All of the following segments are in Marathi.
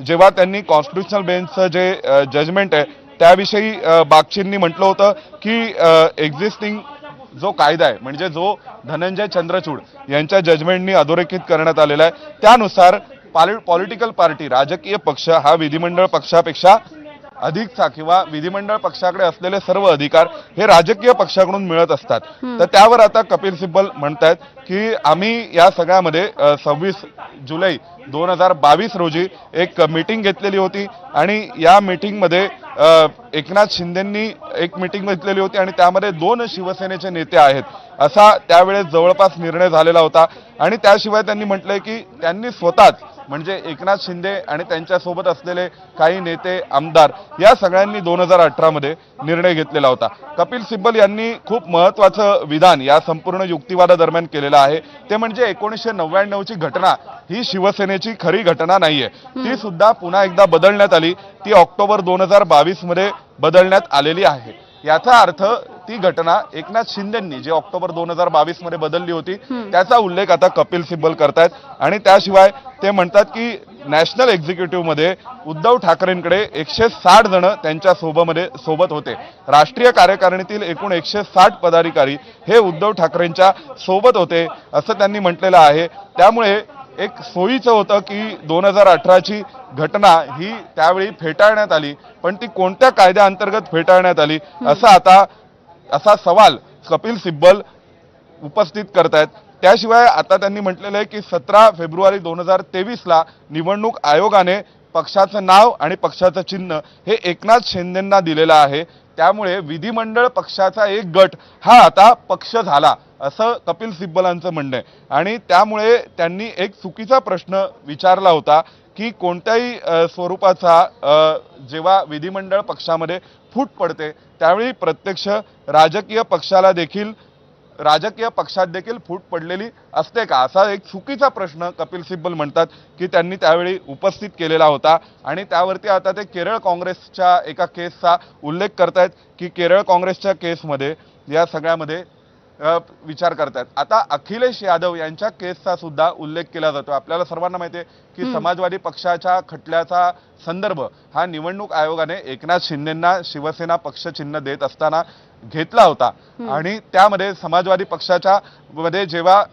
जेव्हा त्यांनी कॉन्स्टिट्युशनल बेंचचं जे जजमेंट आहे त्याविषयी बागचींनी म्हटलं होतं की एक्झिस्टिंग जो कायदा आहे म्हणजे जो धनंजय चंद्रचूड यांच्या जजमेंटनी अधोरेखित करण्यात आलेला आहे त्यानुसार पॉलिटिकल पार्टी राजकीय पक्ष हा विधिमंडळ पक्षापेक्षा अधिकचा किंवा विधिमंडळ पक्षाकडे असलेले सर्व अधिकार हे राजकीय पक्षाकडून मिळत असतात। तर त्यावर आता कपिल सिब्बल म्हणतात की आम्ही या सगळ्यामध्ये 26 जुलै 2022 रोजी एक मीटिंग घेतलेली होती आणि या मीटिंगमध्ये एकनाथ शिंदेंनी एक मीटिंग घेतलेली होती आणि त्यामध्ये 2 शिवसेनेचे नेते आहेत असा त्यावेळेस जवळपास निर्णय झालेला होता। आणि त्याशिवाय त्यांनी म्हटलंय की त्यांनी स्वतःच म्हणजे एकनाथ शिंदे आणि त्यांच्यासोबत असलेले काही नेते आमदार या सगळ्यांनी 2018 मध्ये निर्णय घेतलेला होता। कपिल सिब्बल यांनी खूप महत्त्वाचं विधान या संपूर्ण युक्तिवादादरम्यान केलेलं आहे ते म्हणजे 1999 ची घटना ही शिवसेनेची खरी घटना नाहीये, ती सुद्धा पुन्हा एकदा बदलण्यात आली, ती ऑक्टोबर 2022 मध्ये बदलण्यात आलेली आहे। याचा अर्थ ती घटना एकनाथ शिंदेंनी जे ऑक्टोबर 2022 मध्ये बदलली होती त्याचा उल्लेख आता कपिल सिब्बल करतायत। आणि त्याशिवाय ते म्हणतात की नॅशनल एक्झिक्युटिव्ह मध्ये उद्धव ठाकरेंकडे 160 जण त्यांच्या सोबत होते, राष्ट्रीय कार्यकारिणीतील एकूण 160 पदाधिकारी हे उद्धव ठाकरेंच्या सोबत होते असं त्यांनी म्हटलेलं आहे। त्यामुळे एक सोयीचं होतं की 2018 ची घटना ही त्यावेळी फेटाळण्यात आली, पण ती कोणत्या कायद्याअंतर्गत फेटाळण्यात आली असा सवाल कपिल सिब्बल उपस्थित करतायत। त्याशिवाय आता त्यांनी म्हटलेलं आहे की 17 फेब्रुवारी 2023 ला निवडणूक आयोगाने पक्षाचं नाव आणि पक्षाचं चिन्ह हे एकनाथ शिंदेंना दिलेलं आहे, त्यामुळे विधिमंडळ पक्षाचा एक गट हा आता पक्ष झाला असं कपिल सिब्बलांचं म्हणणं आहे। आणि त्यामुळे त्यांनी एक चुकीचा प्रश्न विचारला होता की कोणत्याही स्वरूपाचा जेव्हा विधिमंडळ पक्षामध्ये फूट पडते त्यावेळी प्रत्यक्ष राजकीय पक्षात देखील फूट पडलेली असते का, असा एक चुकीचा प्रश्न कपिल सिब्बल म्हणतात की त्यांनी त्यावेळी उपस्थित केलेला होता। आणि त्यावरती आता ते केरळ काँग्रेसच्या एका केसचा उल्लेख करतायत की केरळ काँग्रेसच्या केसमध्ये या सगळ्यामध्ये विचार करतात। आता अखिलेश यादव यांच्या केसचा सुद्धा उल्लेख केला जातो। आपल्याला सर्वांना माहिती आहे की समाजवादी पक्षाच्या खटल्याचा संदर्भ हा निवडणूक आयोगाने एकनाथ शिंदेंना शिवसेना पक्ष चिन्ह देत असताना घेतला होता आणि त्यामध्ये समाजवादी पक्षाच्या मध्ये जेव्हा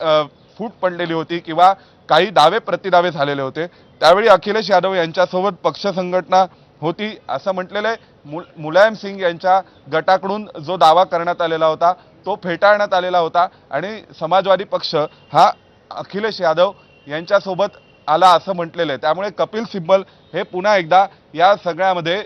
फूट पडलेली होती किंवा काही दावे प्रतिदावे झालेले होते त्यावेळी अखिलेश यादव यांच्यासोबत पक्ष संघटना होती असं म्हटलेलं आहे। मुलायम सिंग यांच्या गटाकडून जो दावा करण्यात आलेला होता तो फेटाळण्यात आलेला होता आणि समाजवादी पक्ष हा अखिलेश यादव यांच्यासोबत आला असं म्हटलेलं आहे। त्यामुळे कपिल सिब्बल हे पुन्हा एकदा या सगळ्यामध्ये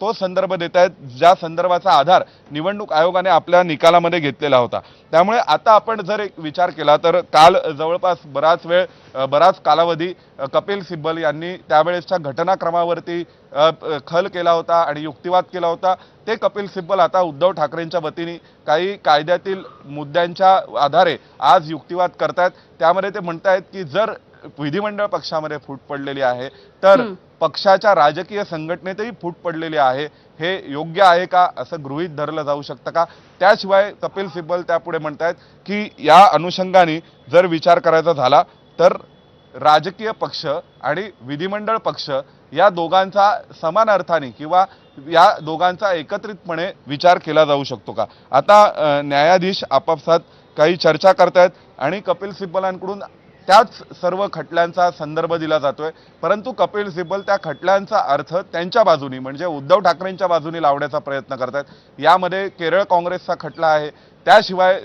तो संदर्भ देत आहेत ज्या संदर्भाचा आधार निवडणूक आयोगाने आपल्या निकालामध्ये घेतलेला होता। त्यामुळे आता आपण जर एक विचार केला तर काल जवळपास बराच कालावधी कपिल सिब्बल यांनी त्यावेळेसच्या घटनाक्रमावरती खल केला होता आणि युक्तिवाद केला होता। ते कपिल सिब्बल आता उद्धव ठाकरेंच्या वतीने काही कायद्यातील मुद्द्यांच्या आधारे आज युक्तिवाद करतायत। त्यामध्ये ते म्हणतायत की जर विधिमंडळ पक्षामध्ये फूट पडलेली आहे तर पक्षाच्या राजकीय संघटनेतही फूट पडलेली आहे, हे योग्य आहे का असं गृहीत धरलं जाऊ शकतं का। त्याशिवाय कपिल सिब्बल त्यापुढे म्हणतायत की या अनुषंगाने जर विचार करायचा झाला तर राजकीय पक्ष आणि विधिमंडळ पक्ष या दोघांचा समान अर्थाने किंवा या दोघांचा एकत्रितपणे विचार केला जाऊ शकतो का। आता न्यायाधीश आपापसात काही चर्चा करतायत आणि कपिल सिब्बलांकडून त्याच सर्व खटल्यांचा संदर्भ दिला जातोय, परंतु कपिल सिब्बल त्या खटल्यांचा अर्थ त्यांच्या बाजूनी म्हणजे उद्धव ठाकरेंच्या बाजूनी लावण्याचा प्रयत्न करतात। यामध्ये केरळ काँग्रेसचा खटला आहे, त्याशिवाय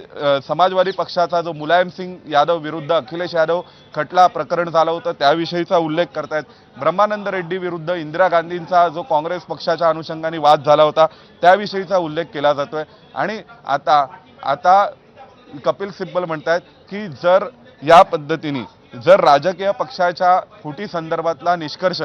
समाजवादी पक्षाचा जो मुलायम सिंग यादव विरुद्ध अखिलेश यादव खटला प्रकरण झालं होतं त्याविषयीचा उल्लेख करतायत। ब्रह्मानंद रेड्डी विरुद्ध इंदिरा गांधींचा जो काँग्रेस पक्षाच्या अनुषंगाने वाद झाला होता त्याविषयीचा उल्लेख केला जातोय। आणि आता कपिल सिब्बल म्हणतायत की जर या पद्धतीने जर राजकीय पक्षाच्या फुटी संदर्भातला निष्कर्ष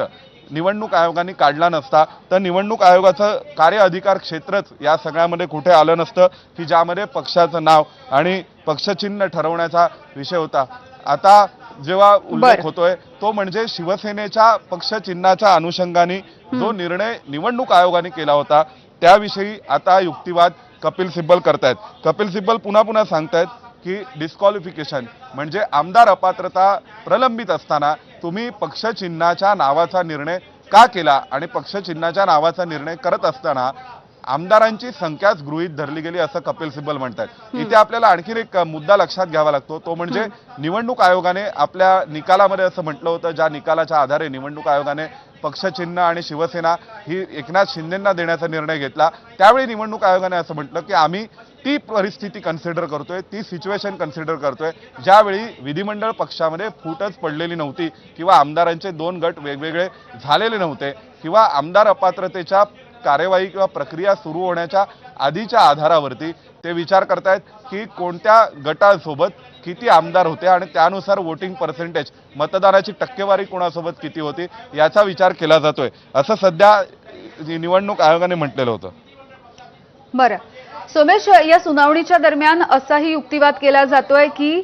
निवडणूक आयोगाने काढला नसता तर निवडणूक आयोगाचं कार्य अधिकार क्षेत्रच या सगळ्यामध्ये कुठे आलं नसतं की ज्यामध्ये पक्षाचं नाव आणि पक्षचिन्ह ठरवण्याचा विषय होता। आता जेव्हा उल्लेख होतोय तो म्हणजे शिवसेनेच्या पक्षचिन्हाच्या अनुषंगाने जो निर्णय निवडणूक आयोगाने केला होता त्याविषयी आता युक्तिवाद कपिल सिब्बल करतायत। कपिल सिब्बल पुन्हा सांगतायत की डिस्क्वालिफिकेशन म्हणजे आमदार अपात्रता प्रलंबित असताना तुम्ही पक्षचिन्हाच्या नावाचा निर्णय का केला आणि पक्षचिन्हाच्या नावाचा निर्णय करत असताना आमदारांची संख्याच गृहीत धरली गेली असं कपिल सिब्बल म्हणतात। इथे आपल्याला आणखीन एक मुद्दा लक्षात घ्यावा लागतो, तो म्हणजे निवडणूक आयोगाने आपल्या निकालामध्ये असं म्हटलं होतं, ज्या निकालाच्या आधारे निवडणूक आयोगाने पक्षचिन्ह आणि शिवसेना ही एकनाथ शिंदेंना देण्याचा निर्णय घेतला, त्यावेळी निवडणूक आयोगाने असं म्हटलं की आम्ही ती परिस्थिती कन्सिडर करतोय, ती सिच्युएशन कन्सिडर करतोय ज्यावेळी विधिमंडळ पक्षामध्ये फूटच पडलेली नव्हती किंवा आमदारांचे 2 गट वेगवेगळे झालेले नव्हते किंवा आमदार अपात्रतेच्या कार्यवाही किंवा प्रक्रिया सुरू होण्याच्या आधीच्या आधारावरती ते विचार करतायत की कोणत्या गटासोबत किती आमदार होते आणि त्यानुसार वोटिंग पर्सेंटेज मतदानाची टक्केवारी कोणासोबत किती होती याचा विचार केला जातोय असं सध्या निवडणूक आयोगाने म्हटलेलं होतं। बरं सोमेश, या सुनावणीच्या दरम्यान असाही युक्तिवाद केला जातोय की